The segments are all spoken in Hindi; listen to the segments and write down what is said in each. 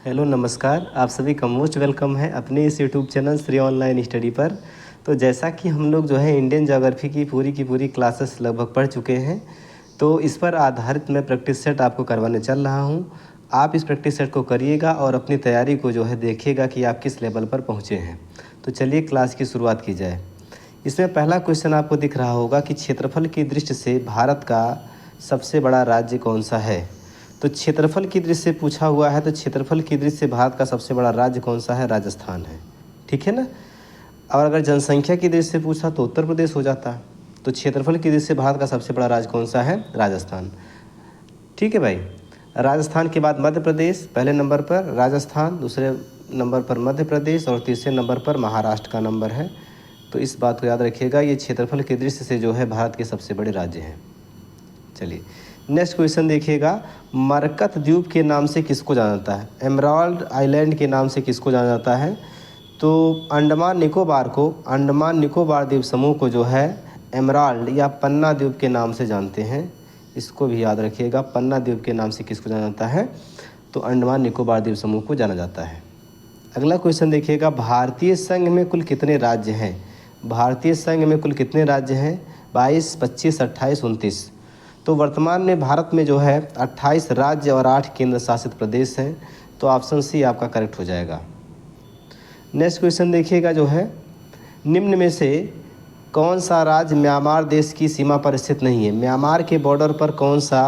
हेलो नमस्कार, आप सभी का मोस्ट वेलकम है अपने इस YouTube channel Shri online study पर। तो जैसा कि हम लोग जो है इंडियन ज्योग्राफी की पूरी क्लासेस लगभग पढ़ चुके हैं, तो इस पर आधारित मैं प्रैक्टिस सेट आपको करवाने चल रहा हूं। आप इस प्रैक्टिस सेट को करिएगा और अपनी तैयारी को जो है देखिएगा कि आप किस लेवल पर पहुँचे हैं। तो चलिए क्लास की शुरुआत की जाए। इसमें पहला क्वेश्चन आपको दिख रहा होगा कि क्षेत्रफल की दृष्टि से भारत का सबसे बड़ा राज्य कौन सा है। तो क्षेत्रफल की दृष्टि से पूछा हुआ है, तो क्षेत्रफल की दृष्टि से भारत का सबसे बड़ा राज्य कौन सा है? राजस्थान है, ठीक है ना। और अगर जनसंख्या की दृष्टि से पूछा तो उत्तर प्रदेश हो जाता। तो क्षेत्रफल की दृष्टि से भारत का सबसे बड़ा राज्य कौन सा है? राजस्थान, ठीक है भाई। राजस्थान के बाद मध्य प्रदेश पहले नंबर पर, राजस्थान दूसरे नंबर पर, मध्य प्रदेश और तीसरे नंबर पर महाराष्ट्र का नंबर है। तो इस बात को याद रखिएगा, ये क्षेत्रफल की दृष्टि से जो है भारत के सबसे बड़े राज्य हैं। चलिए नेक्स्ट क्वेश्चन देखिएगा, मरकत द्वीप के नाम से किसको जाना जाता है? एमराल्ड आइलैंड के नाम से किसको जाना जाता है? तो अंडमान निकोबार द्वीप समूह को जो है एमराल्ड या पन्ना द्वीप के नाम से जानते हैं। इसको भी याद रखिएगा, पन्ना द्वीप के नाम से किसको जाना जाता है? तो अंडमान निकोबार द्वीप समूह को जाना जाता है। अगला क्वेश्चन देखिएगा, भारतीय संघ में कुल कितने राज्य हैं? भारतीय संघ में कुल कितने राज्य हैं? 22, 25, 28, 29। तो वर्तमान में भारत में जो है 28 राज्य और 8 केंद्र शासित प्रदेश हैं। तो ऑप्शन सी आपका करेक्ट हो जाएगा। नेक्स्ट क्वेश्चन देखिएगा, जो है निम्न में से कौन सा राज्य म्यांमार देश की सीमा पर स्थित नहीं है? म्यांमार के बॉर्डर पर कौन सा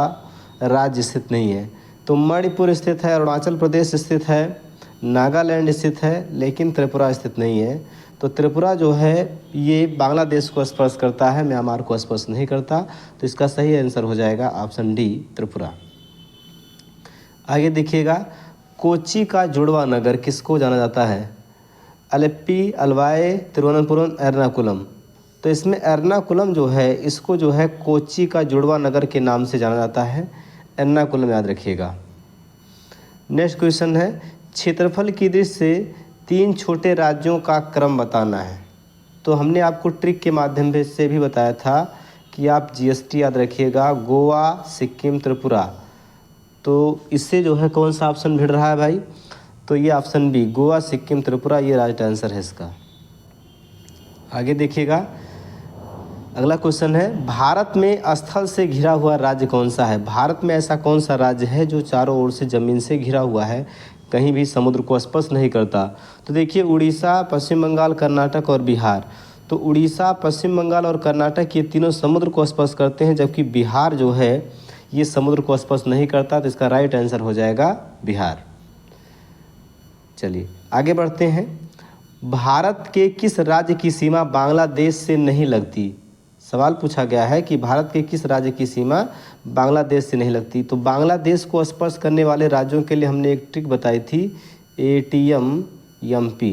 राज्य स्थित नहीं है? तो मणिपुर स्थित है, अरुणाचल प्रदेश स्थित है, नागालैंड स्थित है, लेकिन त्रिपुरा स्थित नहीं है। तो त्रिपुरा जो है ये बांग्लादेश को स्पर्श करता है, म्यांमार को स्पर्श नहीं करता। तो इसका सही आंसर हो जाएगा ऑप्शन डी, त्रिपुरा। आगे देखिएगा, कोच्चि का जुड़वा नगर किसको जाना जाता है? अलेप्पी, अलवाई, तिरुवनंतपुरम, एर्नाकुलम। तो इसमें एर्नाकुलम जो है इसको जो है कोच्चि का जुड़वा नगर के नाम से जाना जाता है। एर्नाकुलम याद रखिएगा। नेक्स्ट क्वेश्चन है, क्षेत्रफल की दृष्टि से 3 छोटे राज्यों का क्रम बताना है। तो हमने आपको ट्रिक के माध्यम से भी बताया था कि आप जीएसटी याद रखिएगा, गोवा, सिक्किम, त्रिपुरा। तो इससे जो है कौन सा ऑप्शन भिड़ रहा है भाई? तो ये ऑप्शन बी, गोवा, सिक्किम, त्रिपुरा, ये राइट आंसर है इसका। आगे देखिएगा, अगला क्वेश्चन है, भारत में स्थल से घिरा हुआ राज्य कौन सा है? भारत में ऐसा कौन सा राज्य है जो चारों ओर से ज़मीन से घिरा हुआ है, कहीं भी समुद्र को स्पर्श नहीं करता? तो देखिए, उड़ीसा, पश्चिम बंगाल, कर्नाटक और बिहार। तो उड़ीसा, पश्चिम बंगाल और कर्नाटक ये तीनों समुद्र को स्पर्श करते हैं, जबकि बिहार जो है ये समुद्र को स्पर्श नहीं करता। तो इसका राइट आंसर हो जाएगा बिहार। चलिए आगे बढ़ते हैं, भारत के किस राज्य की सीमा बांग्लादेश से नहीं लगती? सवाल पूछा गया है कि भारत के किस राज्य की सीमा बांग्लादेश से नहीं लगती। तो बांग्लादेश को स्पर्श करने वाले राज्यों के लिए हमने एक ट्रिक बताई थी, ATM, MP,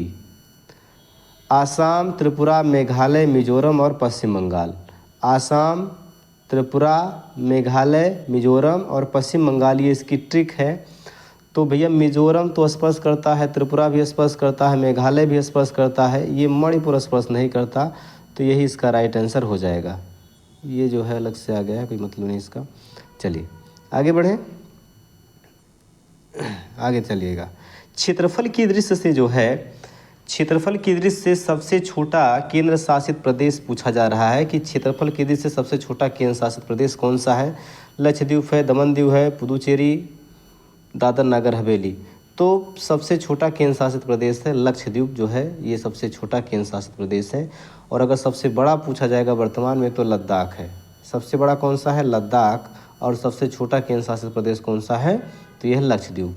आसाम, त्रिपुरा, मेघालय, मिजोरम और पश्चिम बंगाल। आसाम, त्रिपुरा, मेघालय, मिजोरम और पश्चिम बंगाल, ये इसकी ट्रिक है। तो भैया मिजोरम तो स्पर्श करता है, त्रिपुरा भी स्पर्श करता है, मेघालय भी स्पर्श करता है, ये मणिपुर स्पर्श नहीं करता। तो यही इसका राइट आंसर हो जाएगा। ये जो है अलग से आ गया है, कोई मतलब नहीं इसका। चलिए आगे बढ़ें, आगे चलिएगा। क्षेत्रफल की दृष्टि से जो है, क्षेत्रफल की दृष्टि से सबसे छोटा केंद्र शासित प्रदेश पूछा जा रहा है कि क्षेत्रफल की दृष्टि से सबसे छोटा केंद्र शासित प्रदेश कौन सा है? लक्षद्वीप है, दमन दीव है, पुदुचेरी, दादर नगर हवेली। तो सबसे छोटा केंद्र शासित प्रदेश है लक्षद्वीप, जो है ये सबसे छोटा केंद्र शासित प्रदेश है। और अगर सबसे बड़ा पूछा जाएगा वर्तमान में तो लद्दाख है। सबसे बड़ा कौन सा है? लद्दाख। और सबसे छोटा केंद्र शासित प्रदेश कौन सा है? तो यह है लक्षद्वीप।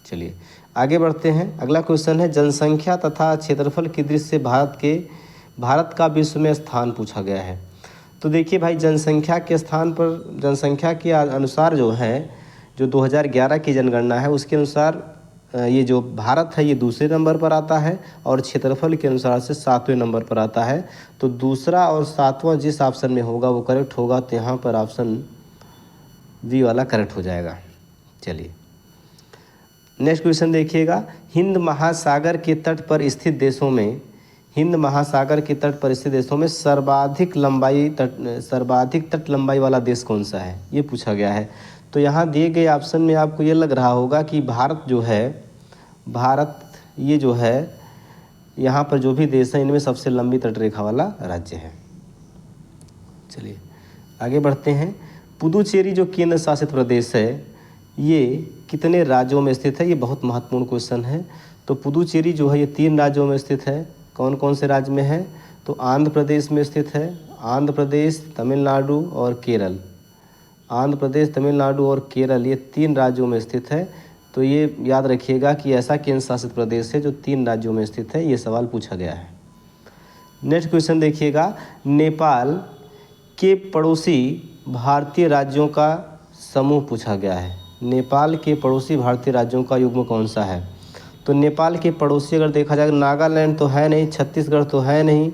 चलिए आगे बढ़ते हैं, अगला क्वेश्चन है, जनसंख्या तथा क्षेत्रफल की दृष्टि से भारत का विश्व में स्थान पूछा गया है। तो देखिए भाई, जनसंख्या के स्थान पर, जनसंख्या के अनुसार जो है, जो 2011 की जनगणना है उसके अनुसार ये जो भारत है ये दूसरे नंबर पर आता है और क्षेत्रफल के अनुसार से 7वें नंबर पर आता है। तो दूसरा और 7वां जिस ऑप्शन में होगा वो करेक्ट होगा। तो यहाँ पर ऑप्शन बी वाला करेक्ट हो जाएगा। चलिए नेक्स्ट क्वेश्चन देखिएगा, हिंद महासागर के तट पर स्थित देशों में, हिंद महासागर के तट पर स्थित देशों में सर्वाधिक तट लंबाई वाला देश कौन सा है? ये पूछा गया है। तो यहाँ दिए गए ऑप्शन में आपको ये लग रहा होगा कि भारत जो है भारत ये जो है यहाँ पर जो भी देश है इनमें सबसे लंबी तटरेखा वाला राज्य है। चलिए आगे बढ़ते हैं। पुदुचेरी जो केंद्र शासित प्रदेश है ये कितने राज्यों में स्थित है? ये बहुत महत्वपूर्ण क्वेश्चन है। तो पुदुचेरी जो है ये 3 राज्यों में स्थित है। कौन कौन से राज्य में है? तो आंध्र प्रदेश में स्थित है, आंध्र प्रदेश, तमिलनाडु और केरल। आंध्र प्रदेश, तमिलनाडु और केरल ये 3 राज्यों में स्थित है। तो ये याद रखिएगा कि ऐसा केंद्र शासित प्रदेश है जो 3 राज्यों में स्थित है। ये सवाल पूछा गया है। नेक्स्ट क्वेश्चन देखिएगा, नेपाल के पड़ोसी भारतीय राज्यों का समूह पूछा गया है। नेपाल के पड़ोसी भारतीय राज्यों का युग्म कौन सा है? तो नेपाल के पड़ोसी अगर देखा जाए, नागालैंड तो है नहीं, छत्तीसगढ़ तो है नहीं,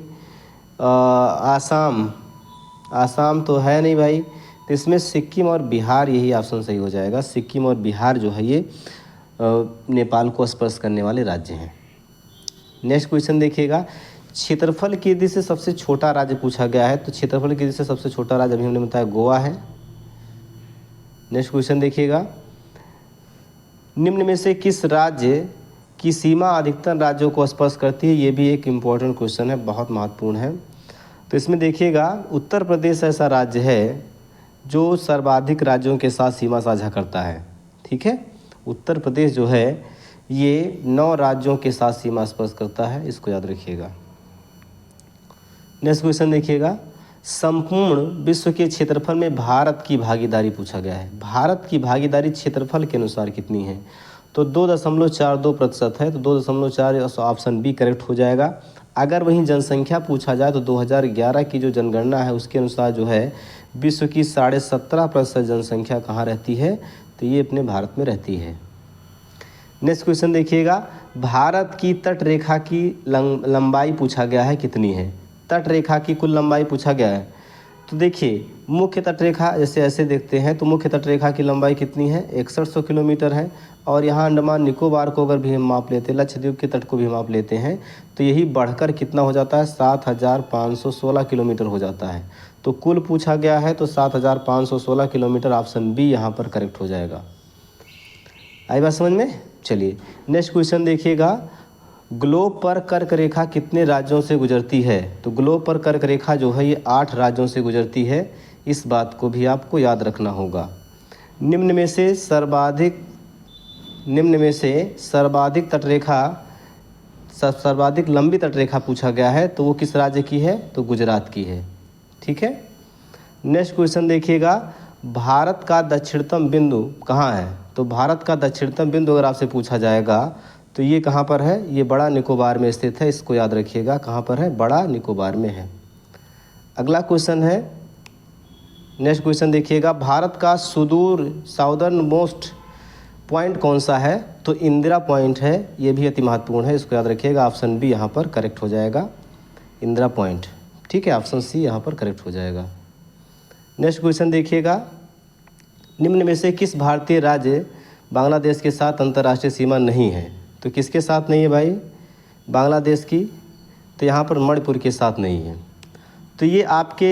आसाम तो है नहीं भाई। तो इसमें सिक्किम और बिहार, यही ऑप्शन सही हो जाएगा। सिक्किम और बिहार जो है ये नेपाल को स्पर्श करने वाले राज्य हैं। नेक्स्ट क्वेश्चन देखिएगा, क्षेत्रफल की दृष्टि से सबसे छोटा राज्य पूछा गया है। तो क्षेत्रफल की दृष्टि से सबसे छोटा राज्य अभी हमने बताया गोवा है। नेक्स्ट क्वेश्चन देखिएगा, निम्न में से किस राज्य की सीमा अधिकतर राज्यों को स्पर्श करती है? ये भी एक इम्पोर्टेंट क्वेश्चन है, बहुत महत्वपूर्ण है। तो इसमें देखिएगा, उत्तर प्रदेश ऐसा राज्य है जो सर्वाधिक राज्यों के साथ सीमा साझा करता है। ठीक है, उत्तर प्रदेश जो है ये 9 राज्यों के साथ सीमा स्पर्श करता है, इसको याद रखिएगा। नेक्स्ट क्वेश्चन देखिएगा, संपूर्ण विश्व के क्षेत्रफल में भारत की भागीदारी पूछा गया है। भारत की भागीदारी क्षेत्रफल के अनुसार कितनी है? तो 2.42% है। तो 2.4 ऑप्शन बी करेक्ट हो जाएगा। अगर वहीं जनसंख्या पूछा जाए तो 2011 की जो जनगणना है उसके अनुसार जो है विश्व की 17.5% जनसंख्या कहाँ रहती है? तो ये अपने भारत में रहती है। नेक्स्ट क्वेश्चन देखिएगा, भारत की तट रेखा की लंबाई पूछा गया है, कितनी है? तट रेखा की कुल लंबाई पूछा गया है। तो देखिए, मुख्य तट रेखा जैसे ऐसे देखते हैं तो मुख्य तट रेखा की लंबाई कितनी है? 6100 किलोमीटर है। और यहाँ अंडमान निकोबार को अगर भी हम माप लेते हैं, लक्षद्वीप के तट को भी माप लेते हैं, तो यही बढ़कर कितना हो जाता है? 7516 किलोमीटर हो जाता है। तो कुल पूछा गया है तो 7516 किलोमीटर, ऑप्शन बी यहाँ पर करेक्ट हो जाएगा। आई बात समझ में? चलिए नेक्स्ट क्वेश्चन देखिएगा, ग्लोब पर कर्क रेखा कितने राज्यों से गुजरती है? तो ग्लोब पर कर्क रेखा जो है ये 8 राज्यों से गुजरती है। इस बात को भी आपको याद रखना होगा। निम्न में से सर्वाधिक तटरेखा, सर्वाधिक लंबी तटरेखा पूछा गया है तो वो किस राज्य की है? तो गुजरात की है। ठीक है, नेक्स्ट क्वेश्चन देखिएगा, भारत का दक्षिणतम बिंदु कहाँ है? तो भारत का दक्षिणतम बिंदु अगर आपसे पूछा जाएगा तो ये कहाँ पर है? ये बड़ा निकोबार में स्थित है। इसको याद रखिएगा, कहाँ पर है? बड़ा निकोबार में है। अगला क्वेश्चन है, नेक्स्ट क्वेश्चन देखिएगा, भारत का सुदूर साउदर्न मोस्ट पॉइंट कौन सा है? तो इंदिरा पॉइंट है। ये भी अति महत्वपूर्ण है, इसको याद रखिएगा। ऑप्शन बी यहाँ पर करेक्ट हो जाएगा, इंदिरा पॉइंट। ठीक है, ऑप्शन सी यहाँ पर करेक्ट हो जाएगा। नेक्स्ट क्वेश्चन देखिएगा, निम्न में से किस भारतीय राज्य बांग्लादेश के साथ अंतर्राष्ट्रीय सीमा नहीं है? तो किसके साथ नहीं है भाई? बांग्लादेश की। तो यहाँ पर मणिपुर के साथ नहीं है। तो ये आपके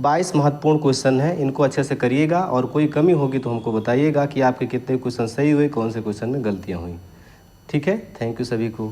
22 महत्वपूर्ण क्वेश्चन हैं, इनको अच्छे से करिएगा और कोई कमी होगी तो हमको बताइएगा कि आपके कितने क्वेश्चन सही हुए, कौन से क्वेश्चन में गलतियाँ हुई। ठीक है, थैंक यू सभी को।